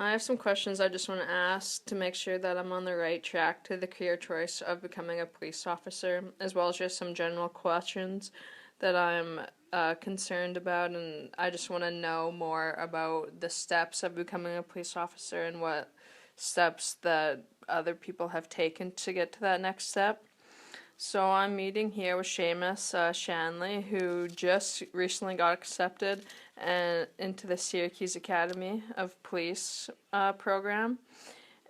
I have some questions I just want to ask to make sure that I'm on the right track to the career choice of becoming a police officer, as well as just some general questions that I'm concerned about, and I just want to know more about the steps of becoming a police officer and what steps that other people have taken to get to that next step. So I'm meeting here with Seamus Shanley, who just recently got accepted into the Syracuse Academy of Police program.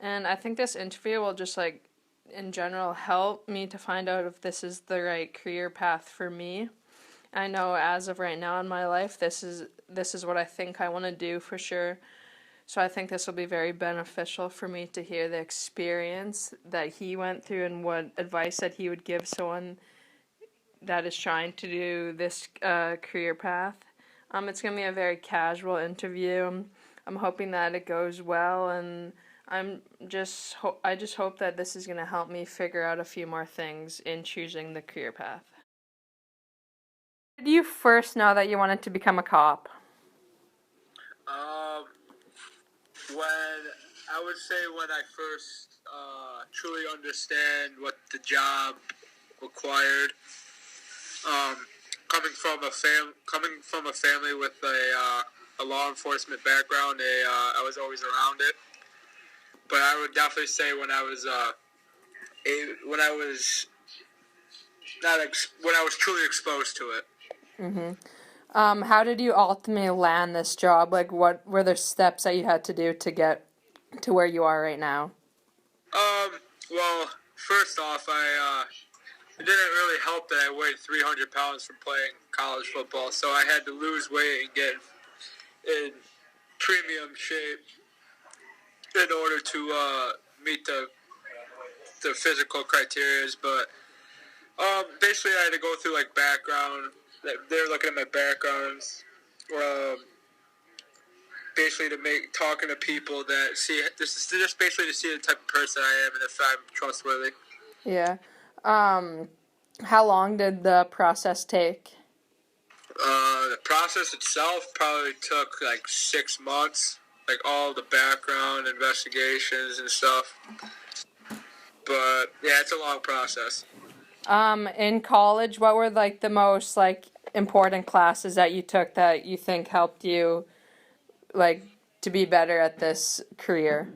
And I think this interview will just in general help me to find out if this is the right career path for me. I know as of right now in my life, this is what I think I want to do for sure. So I think this will be very beneficial for me to hear the experience that he went through and what advice that he would give someone that is trying to do this career path. It's going to be a very casual interview. I'm hoping that it goes well, and I just hope that this is going to help me figure out a few more things in choosing the career path. Did you first know that you wanted to become a cop? When I first truly understand what the job required. Coming from a family with a law enforcement background, I was always around it. But I would definitely say when I was truly exposed to it. Mm-hmm. How did you ultimately land this job? What were the steps that you had to do to get to where you are right now? Well, first off, it didn't really help that I weighed 300 pounds from playing college football, so I had to lose weight and get in premium shape in order to meet the physical criteria. But basically, I had to go through background. They're looking at my backgrounds. Basically talking to people that see this is just basically to see the type of person I am and if I'm trustworthy. Yeah. How long did the process take? The process itself probably took 6 months, all the background investigations and stuff. But yeah, it's a long process. In college, what were the most important classes that you took that you think helped you to be better at this career?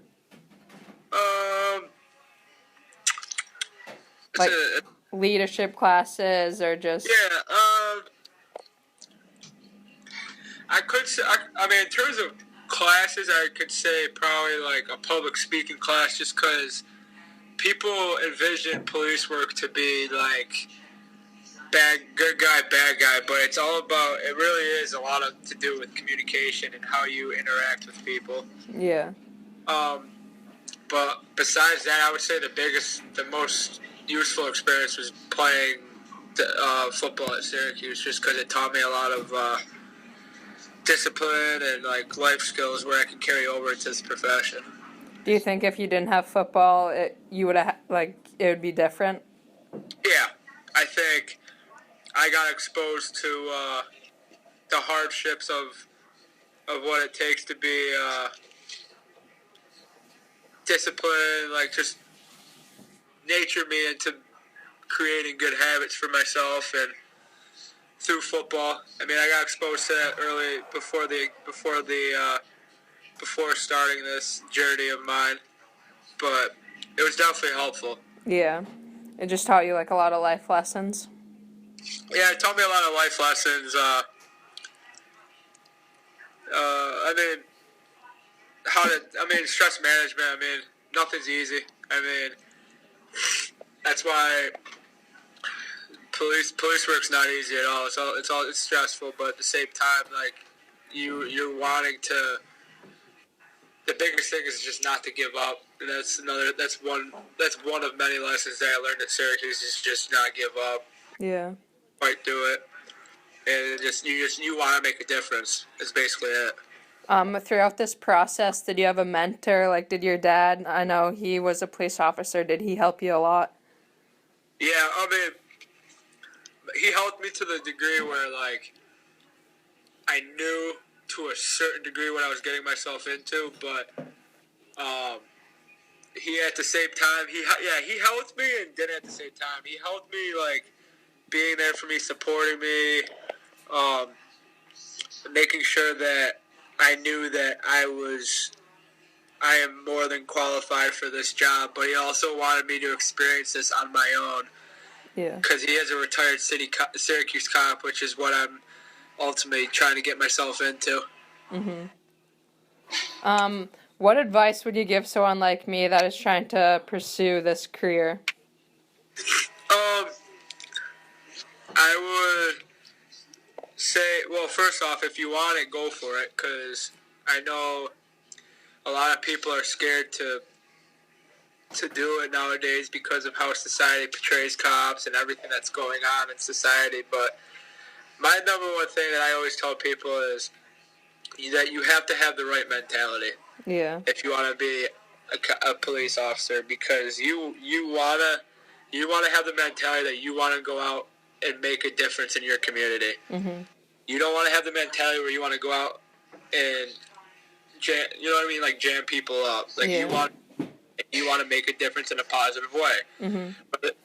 Leadership classes or just... Yeah, I could say, I mean, in terms of classes, I could say probably a public speaking class, just because people envision police work to be good guy, bad guy, but it really is a lot to do with communication and how you interact with people. Yeah. But besides that, I would say the most useful experience was playing football at Syracuse, just because it taught me a lot of discipline and life skills where I can carry over into this profession. Do you think if you didn't have football, it would be different? Yeah, I think I got exposed to the hardships of what it takes to be disciplined, just nature me into creating good habits for myself and through football. I mean, I got exposed to that early before starting this journey of mine, but it was definitely helpful. Yeah, it just taught you a lot of life lessons. Yeah, it taught me a lot of life lessons. Stress management. I mean, nothing's easy. I mean, that's why police work's not easy at all. It's stressful, but at the same time, you're wanting to. The biggest thing is just not to give up. And that's one of many lessons that I learned at Syracuse is just not give up. Yeah. Fight through it, and you want to make a difference. Is basically it. Throughout this process, did you have a mentor? Did your dad? I know he was a police officer. Did he help you a lot? Yeah, I mean, he helped me to the degree where I knew to a certain degree what I was getting myself into, but Um, he at the same time he helped me and didn't at the same time. He helped me like being there for me, supporting me, um, making sure that I knew that I am more than qualified for this job. But he also wanted me to experience this on my own. Yeah. Because he is a retired Syracuse cop, which is what I'm ultimately trying to get myself into. Mm-hmm. What advice would you give someone like me that is trying to pursue this career? I would say, well, first off, if you want it, go for it, because I know a lot of people are scared to do it nowadays because of how society portrays cops and everything that's going on in society. But my number one thing that I always tell people is that you have to have the right mentality. Yeah. If you want to be a police officer, because you wanna have the mentality that you want to go out and make a difference in your community. Mm-hmm. You don't want to have the mentality where you want to go out and you know what I mean, like jam people up. Like you want to make a difference in a positive way,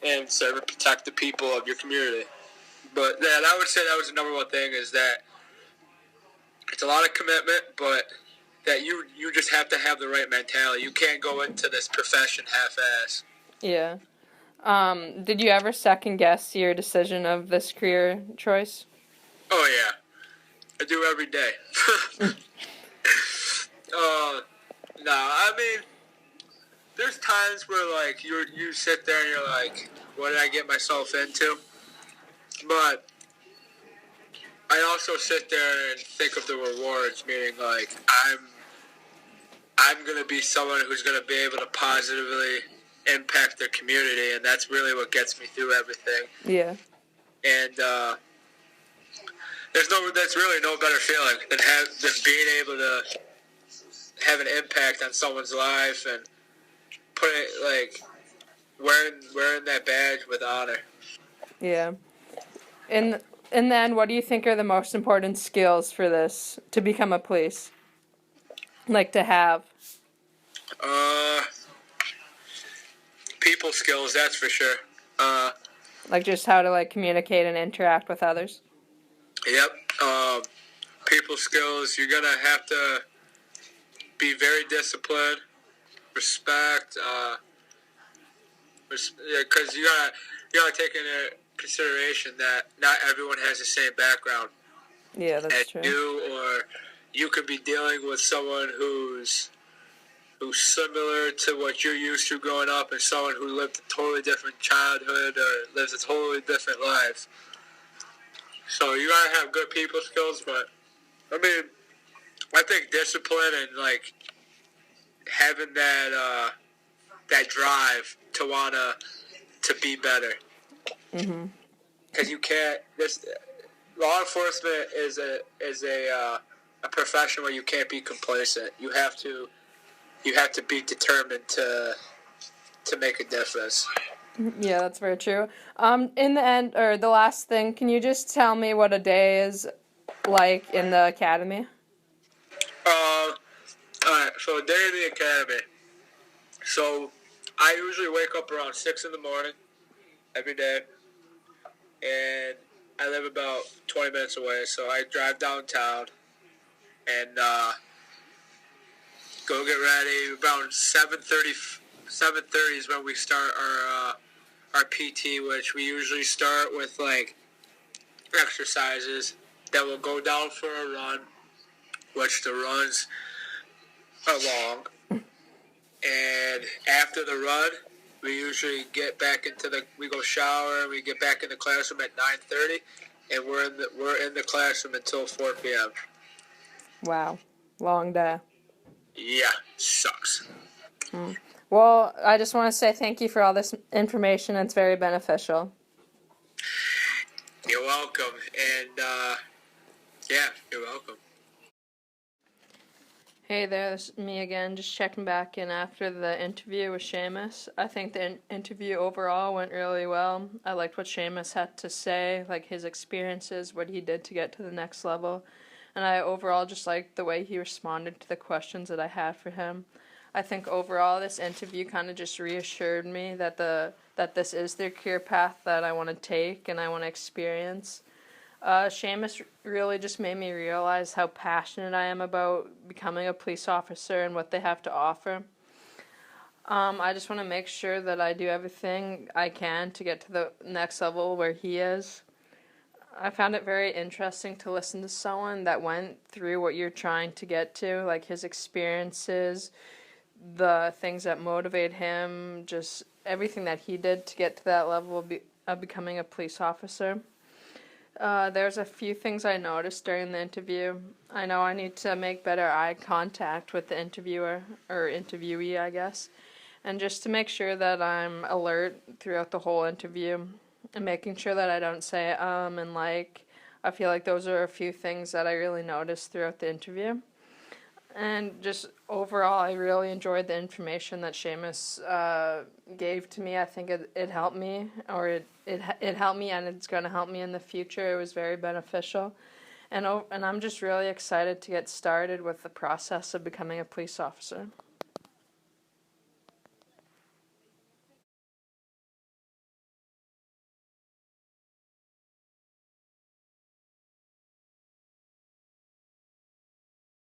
and serve and protect the people of your community. But yeah, I would say that was the number one thing, is that it's a lot of commitment, but that you just have to have the right mentality. You can't go into this profession half-ass. Yeah. Did you ever second guess your decision of this career choice? Oh yeah, I do every day. No, I mean, there's times where like you sit there and you're like, what did I get myself into? But I also sit there and think of the rewards, meaning like I'm gonna be someone who's gonna be able to positively impact their community, and that's really what gets me through everything. Yeah. And that's really no better feeling than being able to have an impact on someone's life and put it like wearing that badge with honor. Yeah. And then what do you think are the most important skills for this to become a police? Like to have? People skills, that's for sure. Like just how to like communicate and interact with others? Yep. People skills, you're gonna have to be very disciplined, respect, because you gotta take into consideration that not everyone has the same background Yeah, that's as true. you, or you could be dealing with someone who's similar to what you're used to growing up, and someone who lived a totally different childhood or lives a totally different life. So you gotta have good people skills, but I mean, I think discipline and like having that drive to wanna to be better. Because you can't. This law enforcement is a profession where you can't be complacent. You have to be determined to make a difference. Yeah, that's very true. In the end, or the last thing, can you just tell me what a day is like in the academy? Alright, so a day in the academy. So I usually wake up around 6 in the morning every day, and I live about 20 minutes away, so I drive downtown and go get ready. Around 7:30 is when we start our PT, which we usually start with like exercises that will go down for a run, which the runs are long. And after the run, we usually get back we go shower, and we get back in the classroom at 9:30, and we're in the classroom until 4 p.m. Wow, long day. Yeah, sucks. Well, I just want to say thank you for all this information. It's very beneficial. You're welcome, and yeah, you're welcome. Hey there, this is me again, just checking back in after the interview with Seamus. I think the interview overall went really well. I liked what Seamus had to say, like his experiences, what he did to get to the next level. And I overall just liked the way he responded to the questions that I had for him. I think overall this interview kind of just reassured me that this is the career path that I want to take and I want to experience. Seamus really just made me realize how passionate I am about becoming a police officer and what they have to offer. I just want to make sure that I do everything I can to get to the next level where he is. I found it very interesting to listen to someone that went through what you're trying to get to, like his experiences, the things that motivate him, just everything that he did to get to that level of becoming a police officer. There's a few things I noticed during the interview. I know I need to make better eye contact with the interviewer, or interviewee, I guess, and just to make sure that I'm alert throughout the whole interview, and making sure that I don't say and like. I feel like those are a few things that I really noticed throughout the interview. And just overall, I really enjoyed the information that Seamus gave to me. I think it helped me, or it helped me, and it's going to help me in the future. It was very beneficial. And I'm just really excited to get started with the process of becoming a police officer.